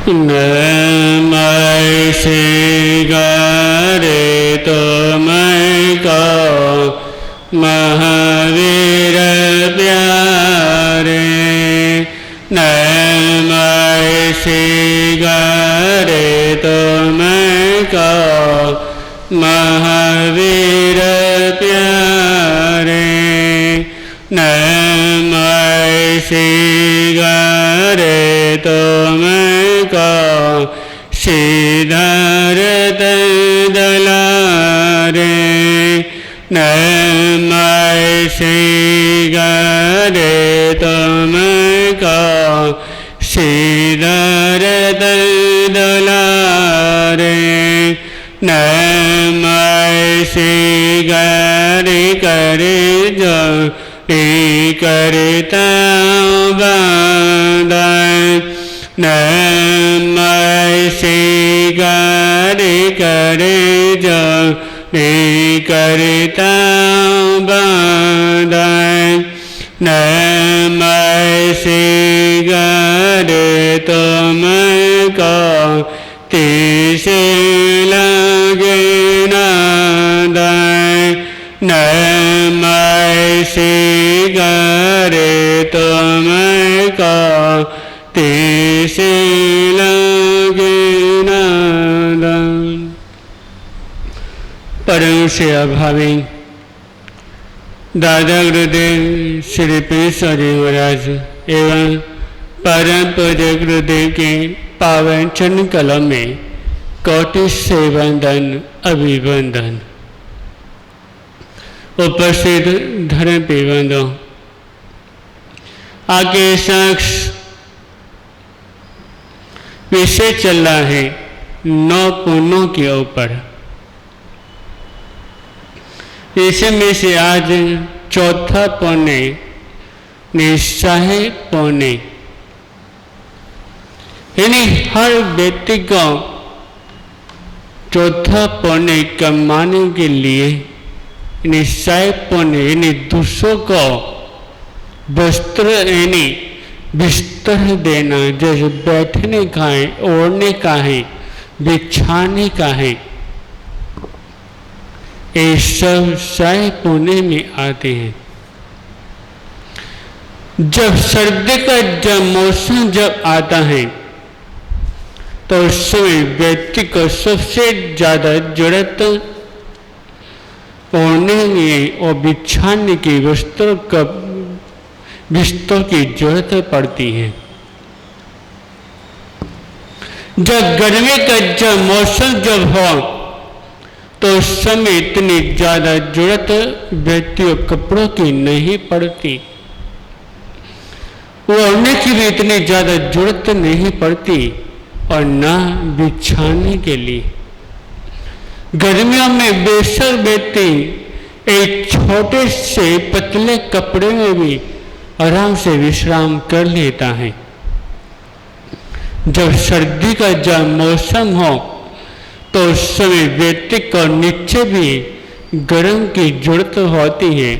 मैं सिगारे तो मैं को महावीर प्यारे मैं सिगारे तो मैं को महावीर प्यारे मैं सिगारे तो मैं को सिद्धार्थ दलारे मैं सिगारे तो मैं को सिद्धार्थ दलारे मैं सिगारे करे जो करता मैं सिगारे करे जो करता मैं सिगारे तो मैं को तीस लगे मैं सिगारे तो मैं को तीस लगे परम से अभावी दादा गुरुदेव श्री पेशरी महाराज एवं परम पूज्य गुरुदेव के पावन चरण कला में कोटि से वंदन अभिवंदन। उपस्थित धर्म पेवंदों, आगे शख्स विषय चल रहा है 9 पुण्यों के ऊपर। इसमें से आज चौथा पुण्य निश्चय पुण्य, यानी हर व्यक्ति को चौथा पुण्य कमाने के लिए निश्चय पुण्य यानी दूसरों को वस्त्र यानी बिस्तर देना, जैसे बैठने का है, ओढ़ने का है, बिछाने का है, ये सब सह पुण्य में आते हैं। जब सर्दी का जब मौसम जब आता है तो उस समय व्यक्ति को सबसे ज्यादा जरूरत ओढ़ने में और बिछाने की वस्त्रों का बिस्तरों की जरूरत पड़ती है। जब गर्मी का जब मौसम जब हो तो उस समय इतनी ज्यादा जरूरत व्यक्तियों कपड़ों की नहीं पड़ती, ओढ़ने की भी इतनी ज्यादा जरूरत नहीं पड़ती और ना बिछाने के लिए। गर्मियों में बेशक व्यक्ति एक छोटे से पतले कपड़े में भी आराम से विश्राम कर लेता है। जब सर्दी का जब मौसम हो तो उस समय व्यक्ति को नीचे भी गर्म की जरूरत होती है,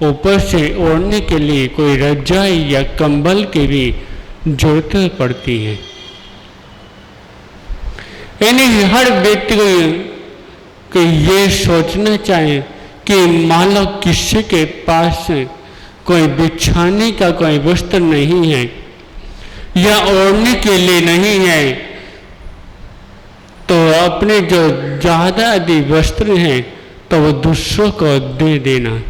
ऊपर से ओढ़ने के लिए कोई रजाई या कंबल की भी जरूरत पड़ती है। यानी हर व्यक्ति को ये सोचना चाहिए कि मान लो किसी के पास कोई बिछाने का कोई वस्त्र नहीं है या ओढ़ने के लिए नहीं है तो अपने जो ज्यादा अधिक वस्त्र हैं तो वो दूसरों को दे देना,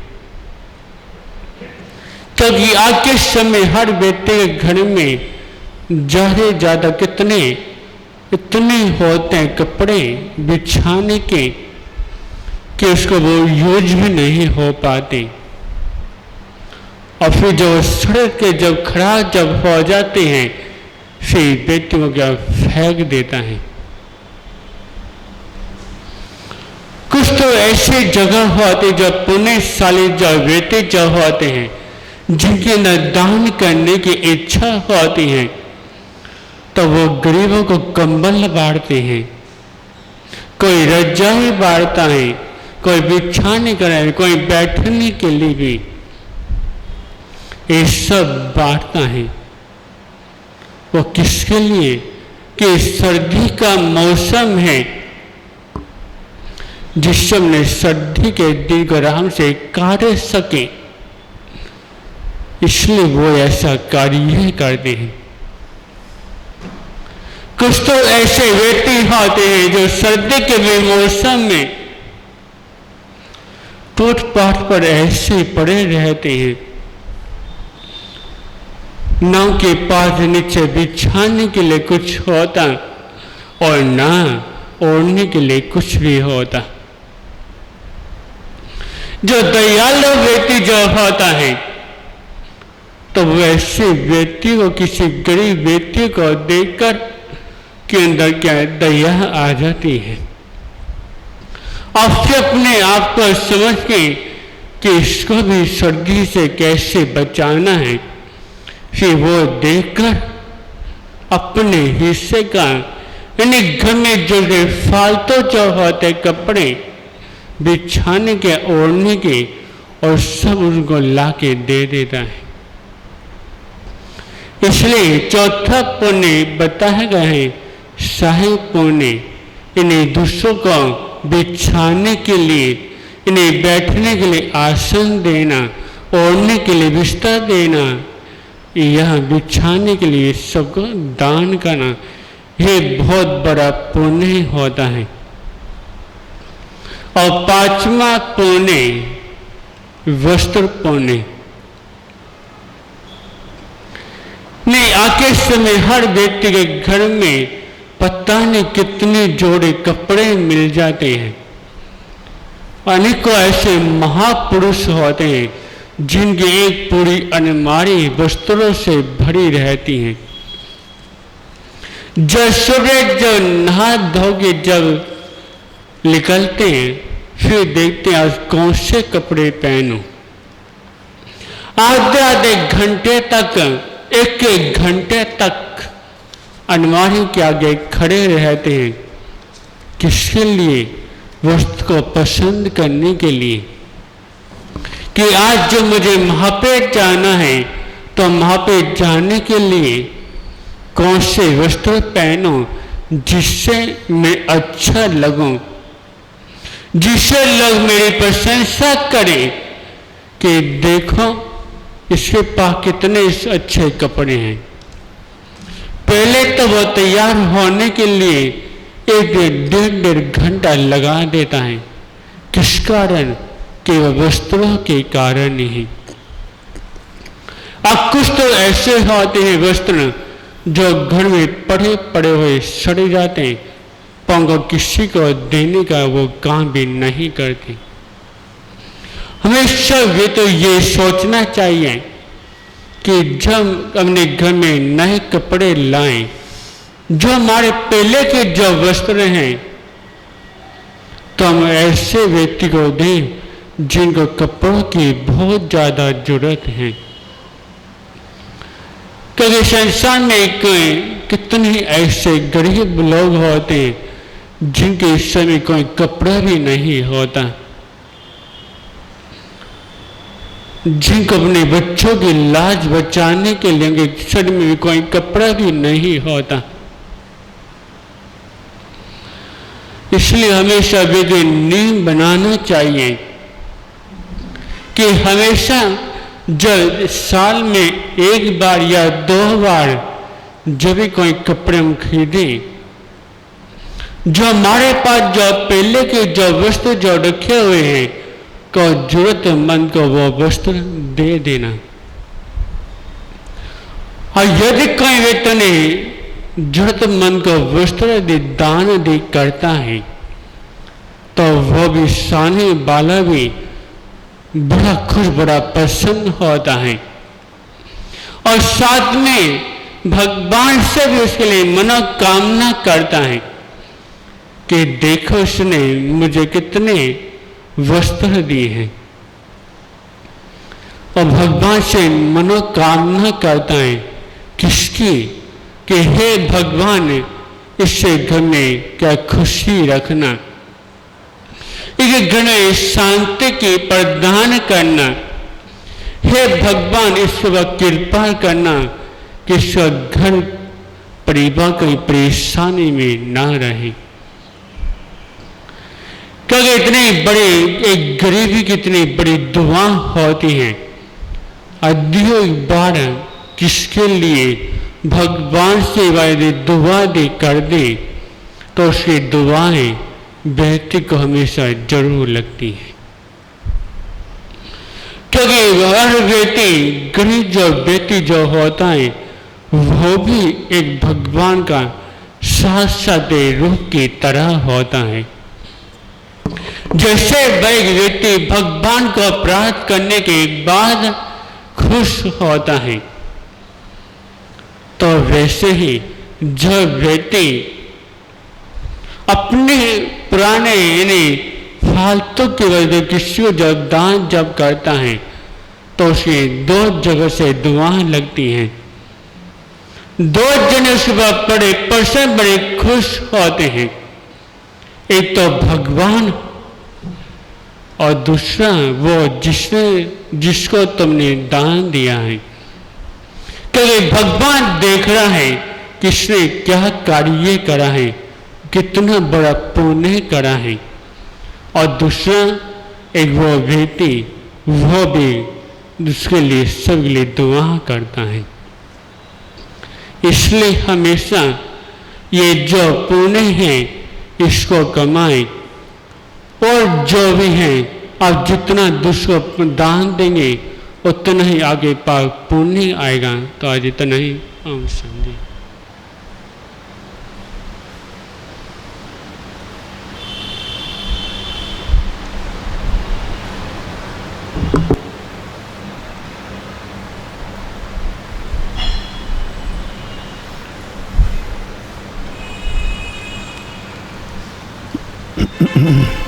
क्योंकि आज के समय हर व्यक्ति के घर में ज्यादा कितने इतने होते हैं कपड़े बिछाने के कि उसको वो यूज भी नहीं हो पाते, और फिर जो सड़क के जब खराब जब हो जाते हैं फिर व्यक्ति को क्या फेंक देता है। कुछ तो ऐसी जगह होती जो पुण्यशाली जो व्यक्ति जो होते हैं जिनके अंदर दान करने की इच्छा होती है तो वो गरीबों को कंबल बांटते हैं, कोई रजाई बांटता है, कोई बिछाने का है, कोई बैठने के लिए भी ये सब बांटता है। वो किसके लिए? कि सर्दी का मौसम है, जिससे हमने सर्दी के दिन को आराम से काट सके, इसलिए वो ऐसा कार्य करते हैं। कुछ तो ऐसे व्यक्ति होते हैं जो सर्दी के मौसम में फुटपाथ पर ऐसे पड़े रहते हैं, नाव के पास नीचे बिछाने के लिए कुछ होता और ना ओढ़ने के लिए कुछ भी होता। जो दयालु व्यक्ति जो होता है तो वैसे व्यक्ति को, किसी गरीब व्यक्ति को देखकर के अंदर क्या दया आ जाती है, और फिर अपने आप को समझ के कि इसको भी सर्दी से कैसे बचाना है, फिर वो देखकर अपने हिस्से का, यानी घर में जो फालतू जो होते कपड़े बिछाने के, ओढ़ने के, और सब उनको ला के दे देता है। इसलिए चौथा पुण्य बताया गया है, सहाय पुण्य, इन्हें दूसरों को बिछाने के लिए, इन्हें बैठने के लिए आसन देना, ओढ़ने के लिए बिस्तर देना, यह बिछाने के लिए सबको दान करना, यह बहुत बड़ा पुण्य होता है। और पांचवा पुण्य वस्त्र पुण्य। नहीं, आके समय हर व्यक्ति के घर में पता नहीं कितने जोड़े कपड़े मिल जाते हैं। अनेकों ऐसे महापुरुष होते हैं जिनकी एक पूरी अलमारी वस्त्रों से भरी रहती है। जब सूरज जो नहा धो के जब निकलते हैं, फिर देखते हैं आज कौन से कपड़े पहनूं। आधे आधे घंटे तक, एक एक घंटे तक अलमारी के आगे खड़े रहते हैं। किसके लिए? वस्त्र को पसंद करने के लिए, कि आज जो मुझे वहां पे जाना है तो वहां पे जाने के लिए कौन से वस्त्र पहनूं जिससे मैं अच्छा लगूं, जिससे लोग मेरी प्रशंसा करें कि देखो इसके पास कितने अच्छे कपड़े हैं। पहले तो वो तैयार होने के लिए एक डेढ़ घंटा लगा देता है। किस कारण? कि वह वस्त्रों के कारण ही। अब कुछ तो ऐसे होते हैं वस्त्र जो घर में पड़े पड़े हुए सड़ जाते हैं, पंगो किसी को देने का वो काम भी नहीं करते। हमेशा वे तो ये सोचना चाहिए कि जब अपने घर में नए कपड़े लाएं, जो हमारे पहले के जो वस्त्र हैं, तो हम ऐसे व्यक्ति को दें जिनको कपड़ों की बहुत ज्यादा जरूरत है। क्योंकि संसार में कितने ऐसे गरीब लोग होते हैं जिनके इस समय कोई कपड़ा भी नहीं होता, जिनको अपने बच्चों की लाज बचाने के लिए शरीर में भी कोई कपड़ा भी नहीं होता। इसलिए हमेशा विधि नियम बनाना चाहिए कि हमेशा जब साल में एक बार या 2 बार जब भी कोई कपड़े हम खरीदें, जो हमारे पास जो पहले के जो वस्त्र जो रखे हुए हैं, को जरूरतमंद को वो वस्त्र दे देना। और यदि कोई व्यक्ति ने जरूरतमंद को वस्त्र दान दे करता है, तो वो भी सामने वाला भी बड़ा खुश, बड़ा प्रसन्न होता है, और साथ में भगवान से भी उसके लिए मनोकामना करता है कि देखो उसने मुझे कितने वस्त्र दिए हैं, और भगवान से मनोकामना करता है किसकी? कि हे भगवान, इससे घर में क्या खुशी रखना, इस घर में शांति की प्रदान करना। हे भगवान, इस पर कृपा करना कि इसका घर परिवार कोई परेशानी में ना रहे। क्योंकि इतनी बड़ी एक गरीबी की इतनी बड़ी दुआ होती हैं, अधिक बार किसके लिए भगवान से वायदे दुआ दे कर दे तो उसकी दुआएं व्यक्ति को हमेशा जरूर लगती हैं। क्योंकि हर व्यक्ति गरीब जो व्यक्ति जो होता है वो भी एक भगवान का साक्षात रूप की तरह होता है। जैसे वह व्यक्ति भगवान को प्राप्त करने के बाद खुश होता है, तो वैसे ही जो व्यक्ति अपने पुराने यानी फालतू की वजह किसी को जब दान जब करता है तो उसे दो जगह से दुआएं लगती हैं। दो जने उसके बाद बड़े पर्सन बड़े खुश होते हैं, एक तो भगवान और दूसरा वो जिसको तुमने दान दिया है। क्योंकि भगवान देख रहा है किसने क्या कार्य करा है, कितना बड़ा पुण्य करा है, और दूसरा एक वो व्यक्ति वो भी उसके लिए सबके लिए दुआ करता है। इसलिए हमेशा ये जो पुण्य है इसको कमाए, और जो भी है आप जितना दूसरों को दान देंगे उतना ही आगे पार पुण्य आएगा। तो आज इतना ही हम समझे। Mm-hmm.